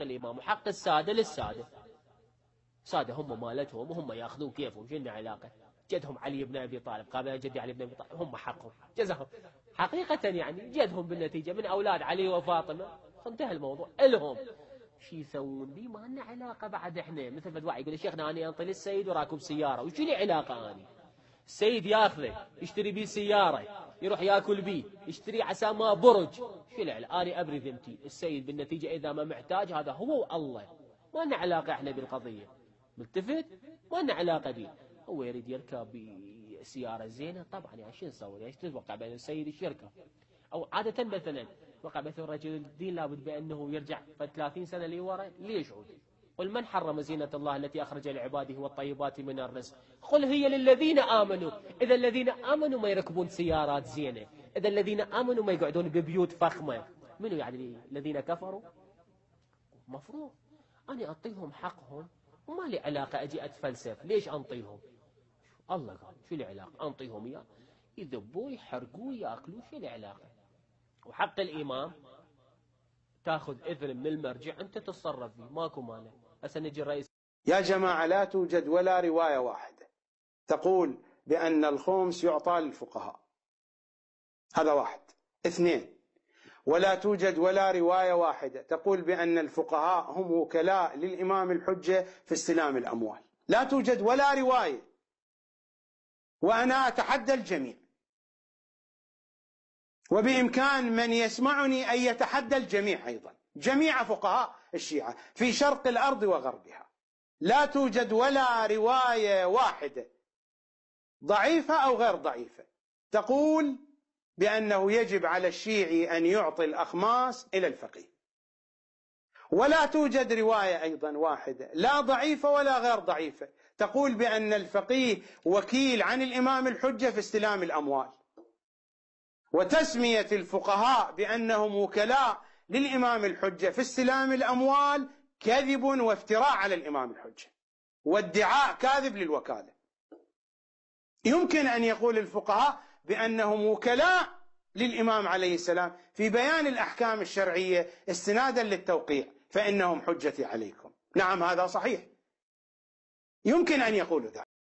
حق الإمام وحق السادة للسادة. السادة هم مالتهم وهم يأخذون كيفهم، شنو علاقة؟ جدهم علي بن أبي طالب، قابل جدي علي بن أبي طالب، هم حقهم جزاهم حقيقة، يعني جدهم بالنتيجة من أولاد علي وفاطمة، انتهى الموضوع إلهم. شو يسوون بي؟ ما لنا علاقة بعد إحنا. مثل فد واحد يقول شيخنا أنا أنطي للسيد وراكب سيارة، وش لي علاقة أنا؟ السيد ياخذه يشتري بيه سيارة، يروح ياكل بيه، يشتري عسى ما برج، شو العلاقة؟ أنا أبري ذمتي. السيد بالنتيجة إذا ما محتاج هذا هو والله، ما لنا علاقة إحنا بالقضية. ملتفت؟ ما لنا علاقة به. هو يريد يركب سيارة زينة، طبعا يعني شو نسوي؟ ايش تتوقع بين السيد ايش يركب؟ او عادة مثلا وقع مثل رجل الدين لابد بانه يرجع 30 سنة لورا، ليش عود؟ قل من حرم زينة الله التي اخرج لعباده والطيبات من الرزق، قل هي للذين امنوا. اذا الذين امنوا ما يركبون سيارات زينة، اذا الذين امنوا ما يقعدون ببيوت فخمة، منو يعني الذين كفروا؟ مفروض أنا أعطيهم حقهم وما لي علاقة أجي أتفلسف ليش أنطيهم. الله قال شو لي علاقة؟ أنطيهم إياه يذبوه يحرقوه يأكلوه، شو لي علاقة؟ وحق الإمام تأخذ إذن من المرجع أنت تتصرف فيه، ماكو مانع. هسه نجي الرئيس. يا جماعة لا توجد ولا رواية واحدة تقول بأن الخمس يعطى للفقهاء، هذا واحد. اثنين، ولا توجد ولا رواية واحدة تقول بأن الفقهاء هم وكلاء للإمام الحجة في استلام الأموال، لا توجد ولا رواية. وأنا أتحدى الجميع، وبإمكان من يسمعني أن يتحدى الجميع أيضا، جميع فقهاء الشيعة في شرق الأرض وغربها، لا توجد ولا رواية واحدة ضعيفة أو غير ضعيفة تقول بأنه يجب على الشيعي أن يعطي الأخماس إلى الفقيه. ولا توجد رواية أيضا واحدة لا ضعيفة ولا غير ضعيفة تقول بأن الفقيه وكيل عن الإمام الحجة في استلام الأموال. وتسمية الفقهاء بأنهم وكلاء للإمام الحجة في استلام الأموال كذب وافتراء على الإمام الحجة وادعاء كاذب للوكالة. يمكن أن يقول الفقهاء بأنهم وكلاء للإمام عليه السلام في بيان الأحكام الشرعية استنادا للتوقيع، فإنهم حجتي عليكم. نعم هذا صحيح، يمكن أن يقولوا ذلك.